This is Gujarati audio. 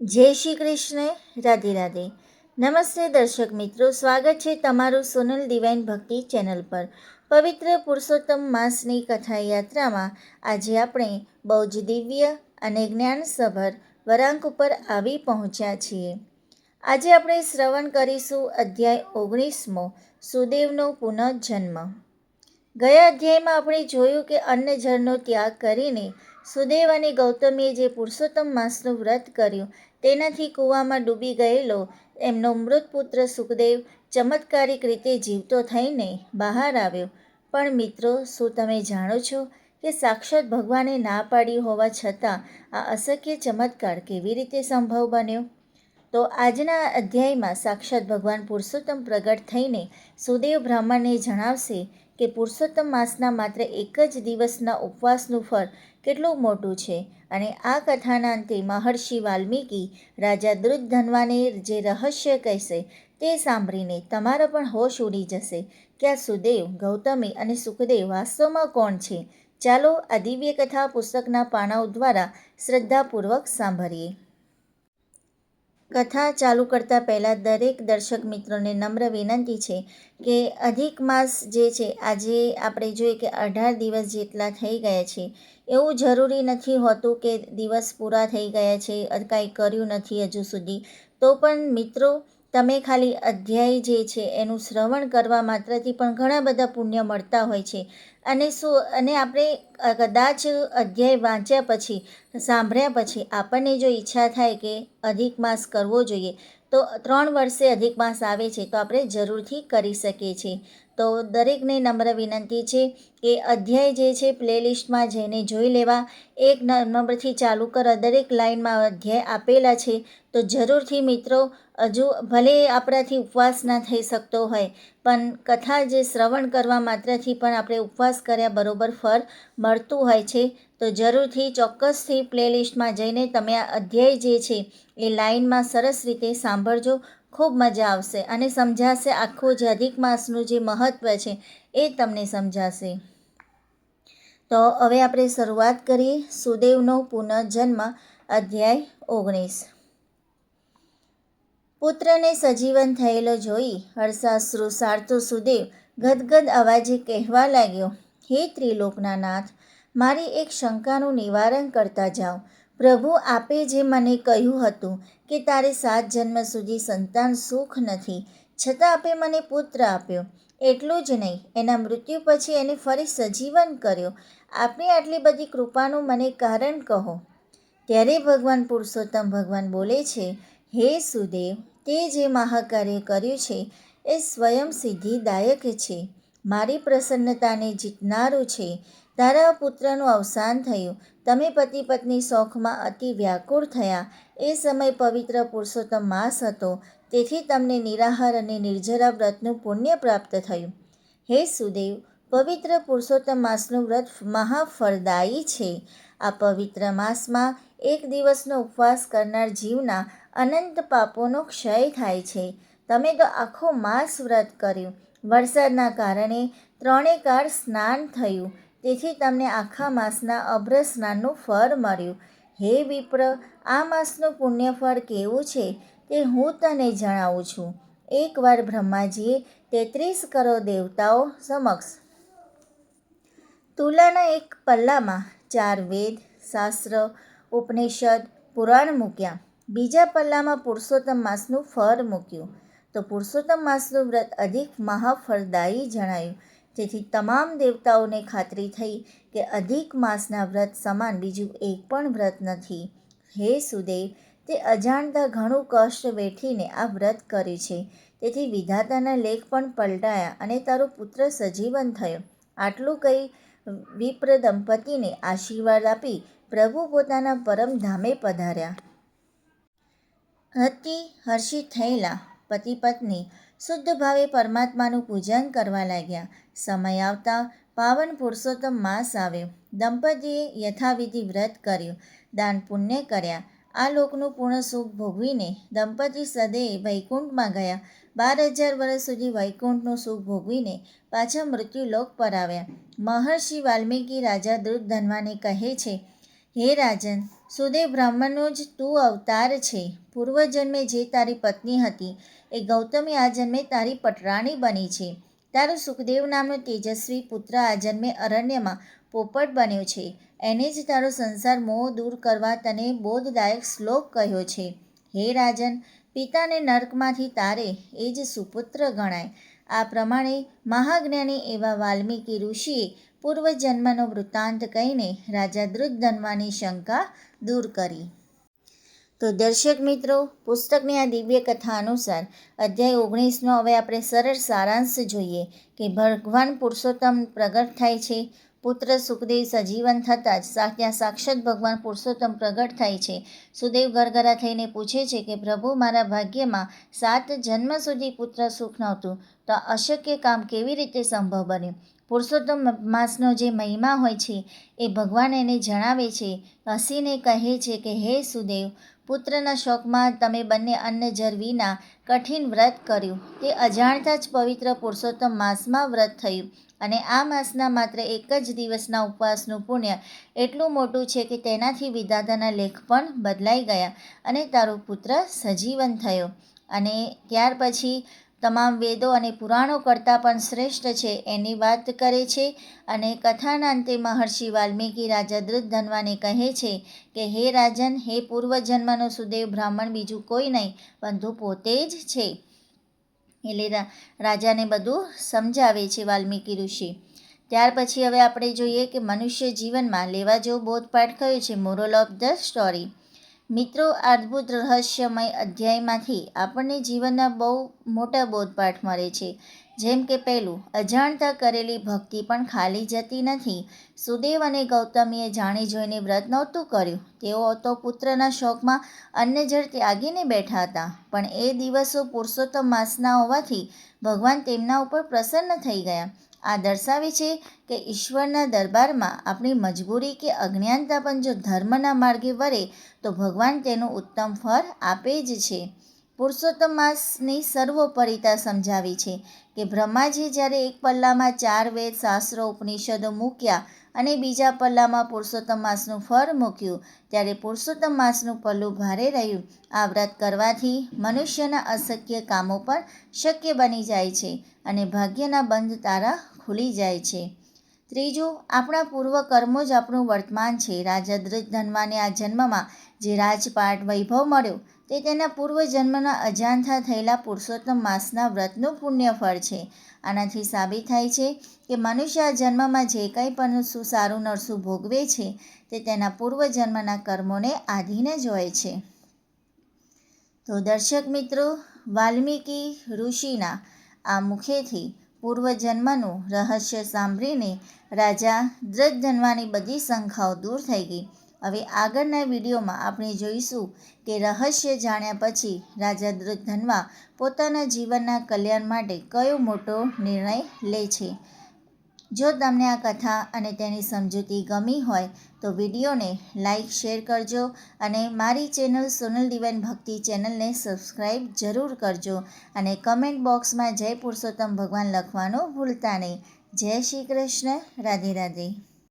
જય શ્રી કૃષ્ણ. રાધે રાધે. નમસ્તે દર્શક મિત્રો, સ્વાગત છે તમારું સોનલ ડિવાઇન ભક્તિ ચેનલ પર. પવિત્ર પુરુષોત્તમ માસની કથા યાત્રામાં આજે આપણે બહુ જ દિવ્ય અને જ્ઞાનસભર વરાંક ઉપર આવી પહોંચ્યા છીએ. આજે આપણે શ્રવણ કરીશું અધ્યાય 19મો, સુદેવનો પુનઃજન્મ. ગયા અધ્યાયમાં આપણે જોયું કે અન્ન જળનો ત્યાગ કરીને સુદેવ અને ગૌતમીએ જે પુરુષોત્તમ માસનું વ્રત કર્યું તેનાથી કૂવામાં ડૂબી ગયેલો એમનો મૃત પુત્ર સુખદેવ ચમત્કારિક રીતે જીવતો થઈને બહાર આવ્યો. પણ મિત્રો, શું તમે જાણો છો કે સાક્ષાત ભગવાને ના પાડી હોવા છતાં આ અશક્ય ચમત્કાર કેવી રીતે સંભવ બન્યો? તો આજના અધ્યાયમાં સાક્ષાત ભગવાન પુરુષોત્તમ પ્રગટ થઈને સુદેવ બ્રાહ્મણને જણાવશે કે પુરુષોત્તમ માસના માત્ર એક જ દિવસના ઉપવાસનું ફળ કેટલું મોટું છે. અને આ કથાના અંતે મહર્ષિ વાલ્મીકી રાજા દૃધધન્વાને જે રહસ્ય કહેશે તે સાંભળીને તમારા પણ હોશ ઉડી જશે કે આ સુદેવ, ગૌતમી અને સુખદેવ વાસ્તવમાં કોણ છે. ચાલો આ દિવ્ય કથા પુસ્તકના પાનાઓ દ્વારા શ્રદ્ધાપૂર્વક સાંભળીએ. કથા ચાલુ કરતાં પહેલાં દરેક દર્શક મિત્રોને નમ્ર વિનંતી છે કે અધિક માસ જે છે, આજે આપણે જોઈએ કે 18 દિવસ જેટલા થઈ ગયા છે. એવું જરૂરી નથી હોતું કે દિવસ પૂરા થઈ ગયા છે, કાંઈ કર્યું નથી હજુ સુધી. તો પણ મિત્રો, તમે ખાલી અધ્યાય જે છે એનું શ્રવણ કરવા માત્રથી પણ ઘણા બધા પુણ્ય મળતા હોય છે. અને આપણે કદાચ અધ્યાય વાંચ્યા પછી, સાંભળ્યા પછી આપણને જો ઈચ્છા થાય કે અધિક માસ કરવો જોઈએ તો 3 વર્ષે અધિક માસ આવે છે તો આપણે જરૂરથી કરી શકીએ છીએ. તો દરેકને નમ્ર વિનંતી છે કે અધ્યાય જે છે પ્લેલિસ્ટમાં જઈને જોઈ લેવા. એક નંબરથી ચાલુ કરો, દરેક લાઇનમાં અધ્યાય આપેલા છે. તો જરૂરથી મિત્રો, હજુ ભલે આપણાથી ઉપવાસ ના થઈ શકતો હોય પણ કથા જે શ્રવણ કરવા માત્રથી પણ આપણે ઉપવાસ કર્યા બરોબર ફળ મળતું હોય છે. તો જરૂરથી ચોક્કસથી પ્લેલિસ્ટમાં જઈને તમે આ અધ્યાય જે છે એ લાઇનમાં સરસ રીતે સાંભળજો. ખૂબ મજા આવશે અને સમજાશે, આખું જે અધિક માસનું જે મહત્ત્વ છે એ તમને સમજાશે. તો હવે આપણે શરૂઆત કરીએ. સુદેવનો પુનઃજન્મ, અધ્યાય 19. પુત્રને સજીવન થયેલો જોઈ હર્ષાશ્રુ સારતો સુદેવ ગદગદ અવાજે કહેવા લાગ્યો, હે ત્રિલોકના નાથ, મારી એક શંકાનું નિવારણ કરતા જાઓ. પ્રભુ, આપે જે મને કહ્યું હતું કે તારે 7 જન્મ સુધી સંતાન સુખ નથી, છતાં આપે મને પુત્ર આપ્યો. એટલું જ નહીં, એના મૃત્યુ પછી એને ફરી સજીવન કર્યો. આપની આટલી બધી કૃપાનું મને કારણ કહો. ત્યારે ભગવાન પુરુષોત્તમ ભગવાન બોલે છે, હે સુદેવ, તે જે મહાકાર્ય કર્યું છે એ સ્વયં સિદ્ધિદાયક છે, મારી પ્રસન્નતાને જીતનારું છે. તારા પુત્રનું અવસાન થયું, તમે પતિ પત્ની શોકમાં અતિ વ્યાકુળ થયા. એ સમય પવિત્ર પુરુષોત્તમ માસ હતો, તેથી તમને નિરાહાર અને નિર્જરા વ્રતનું પુણ્ય પ્રાપ્ત થયું. હે સુદેવ, પવિત્ર પુરુષોત્તમ માસનું વ્રત મહાફળદાયી છે. આ પવિત્ર માસમાં એક દિવસનો ઉપવાસ કરનાર જીવના અનંત પાપોનો ક્ષય થાય છે. તમે તો આખો માસ વ્રત કર્યું. વરસાદના કારણે 3 કાળ સ્નાન થયું, તેથી તમને આખા માસના અભ્ર સ્નાનનું ફળ મળ્યું. હે વિપ્ર, આ માસનું પુણ્યફળ કેવું છે તે હું તને જણાવું છું. એકવાર બ્રહ્માજીએ 33 કરોડ દેવતાઓ સમક્ષ તુલાના એક પલ્લામાં 4 વેદ, શાસ્ત્ર, ઉપનિષદ, પુરાણ મૂક્યા. બીજા પલ્લામાં પુરુષોત્તમ માસનું ફળ મૂક્યું. તો પુરુષોત્તમ માસનું વ્રત અધિક મહાફળદાયી જણાયું. તેથી તમામ દેવતાઓને ખાતરી થઈ કે અધિક માસના વ્રત સમાન બીજું એક પણ વ્રત નથી. હે સુદેવ, તે અજાણતા ઘણું કષ્ટ વેઠીને આ વ્રત કર્યું છે, તેથી વિધાતાના લેખ પણ પલટાયા અને તારો પુત્ર સજીવન થયો. આટલું કહી વિપ્ર દંપતીને આશીર્વાદ આપી પ્રભુ પોતાના પરમધામે પધાર્યા. અતિ હર્ષિત થયેલા પતિ પત્ની શુદ્ધ ભાવે પરમાત્માનું પૂજન કરવા લાગ્યા. સમય આવતા પાવન પુરુષોત્તમ માસ આવ્યો. દંપતીએ યથાવિધિ વ્રત કર્યું, દાન પુણ્ય કર્યા. આ લોકનું પૂર્ણ સુખ ભોગવીને દંપતી સદૈવ વૈકુંઠમાં ગયા. 12,000 વર્ષ સુધી વૈકુંઠનું સુખ ભોગવીને પાછા મૃત્યુલોક પર આવ્યા. મહર્ષિ વાલ્મીકી રાજા દૃધધન્વાને કહે છે હે રાજન, સુદેવ બ્રાહ્મણનો જ તું અવતાર છે. પૂર્વજન્મે જે તારી પત્ની હતી એ ગૌતમી આ જન્મે તારી પટરાણી બની છે. તારો સુખદેવ નામનો તેજસ્વી પુત્ર આ જન્મે અરણ્યમાં પોપટ બન્યો છે. એને જ તારો સંસાર મોહ દૂર કરવા તને બોધદાયક શ્લોક કહ્યો છે. હે રાજન, પિતાને નરકમાંથી તારે એ જ સુપુત્ર ગણાય. આ પ્રમાણે મહાજ્ઞાની એવા વાલ્મીકી ઋષિએ પૂર્વજન્મનો વૃત્તાંત કહીને રાજા દૃધધન્વાની શંકા દૂર કરી. તો દર્શક મિત્રો, પુસ્તકની આ દિવ્ય કથા અનુસાર અધ્યાય 19નો હવે આપણે સરળ સારાંશ જોઈએ કે ભગવાન પુરુષોત્તમ પ્રગટ થાય છે. પુત્ર સુખદેવ સજીવન થતાં જ ત્યાં સાક્ષાત ભગવાન પુરુષોત્તમ પ્રગટ થાય છે. સુદેવ ગરગરા થઈને પૂછે છે કે પ્રભુ, મારા ભાગ્યમાં 7 જન્મ સુધી પુત્ર સુખ નહોતું, તો અશક્ય કામ કેવી રીતે સંભવ બન્યું? પુરુષોત્તમ માસનો જે મહિમા હોય છે એ ભગવાન એને જણાવે છે. હસીને કહે છે કે હે સુદેવ, પુત્રના શોકમાં તમે બંને અન્ન જર વિના કઠિન વ્રત કર્યું. તે અજાણતા જ પવિત્ર પુરુષોત્તમ માસમાં વ્રત થયું. અને આ માસના માત્ર એક જ દિવસના ઉપવાસનું પુણ્ય એટલું મોટું છે કે તેનાથી વિધાતાના લેખ પણ બદલાઈ ગયા અને તારો પુત્ર સજીવન થયો. અને ત્યાર પછી તમામ વેદો અને પુરાણો કરતાં પણ શ્રેષ્ઠ છે એની વાત કરે છે. અને કથાના અંતે મહર્ષિ વાલ્મીકી રાજા દૃધધન્વાને કહે છે કે હે રાજન, હે પૂર્વજન્મનો સુદેવ બ્રાહ્મણ બીજું કોઈ નહીં પરંતુ પોતે જ છે. એટલે રાજાને બધું સમજાવે છે વાલ્મીકી ઋષિ. ત્યાર પછી હવે આપણે જોઈએ કે મનુષ્ય જીવનમાં લેવા જેવો બોધપાઠ કયો છે. Moral of the story. મિત્રો, આ અદ્ભુત રહસ્યમય અધ્યાયમાંથી આપણને જીવનના બહુ મોટા બોધપાઠ મળે છે. જેમ કે પહેલું, અજાણતા કરેલી ભક્તિ પણ ખાલી જતી નથી. સુદેવ અને ગૌતમીએ જાણી જોઈને વ્રત નહોતું કર્યું. તેઓ તો પુત્રના શોકમાં અન્નજળ ત્યાગીને બેઠા હતા. પણ એ દિવસો પુરુષોત્તમ માસના હોવાથી ભગવાન તેમના ઉપર પ્રસન્ન થઈ ગયા. આ દર્શાવે છે કે ઈશ્વરના દરબારમાં આપણી મજબૂરી કે અજ્ઞાનતા પણ જો ધર્મના માર્ગે વરે તો ભગવાન તેનું ઉત્તમ ફળ આપે જ છે. પુરુષોત્તમ માસની સર્વોપરિતા સમજાવી છે કે બ્રહ્માજી જ્યારે એક પલ્લામાં 4 વેદ શાસ્ત્રો ઉપનિષદો મૂક્યા અને બીજા પલ્લામાં પુરુષોત્તમ માસનું ફળ મૂક્યું, ત્યારે પુરુષોત્તમ માસનું પલ્લું ભારે રહ્યું. આ વ્રત કરવાથી મનુષ્યના અશક્ય કામો પણ શક્ય બની જાય છે અને ભાગ્યના બંધ તારા ખુલી જાય છે. ત્રીજું, આપણા પૂર્વ કર્મો જ આપણું વર્તમાન છે. રાજા દૃધધન્વાને આ જન્મમાં જે રાજપાટ વૈભવ મળ્યો તે તેના પૂર્વજન્મના અજાણતા થયેલા પુરુષોત્તમ માસના વ્રતનું પુણ્ય ફળ છે. આનાથી સાબિત થાય છે કે મનુષ્ય આ જન્મમાં જે કંઈ પણ સારું નરસું ભોગવે છે તે તેના પૂર્વજન્મના કર્મોને આધીન જ હોય છે. તો દર્શક મિત્રો, વાલ્મીકી ઋષિના આ મુખેથી પૂર્વજન્મનું રહસ્ય સાંભળીને રાજા દૃધધન્વાની બધી શંકાઓ દૂર થઈ ગઈ. હવે આગળના વિડીયોમાં આપણે જોઈશું કે રહસ્ય જાણ્યા પછી રાજા દૃધધન્વા પોતાના જીવનના કલ્યાણ માટે કયો મોટો નિર્ણય લે છે. જો તમને આ કથા અને તેની સમજૂતી ગમી હોય તો વિડીયોને લાઈક, શેર કરજો અને મારી ચેનલ સોનલ ડિવાઇન ભક્તિ ચેનલને સબસ્ક્રાઈબ જરૂર કરજો અને કમેન્ટ બોક્સમાં જય પુરુષોત્તમ ભગવાન લખવાનું ભૂલતા નહીં. જય શ્રી કૃષ્ણ. રાધે રાધે.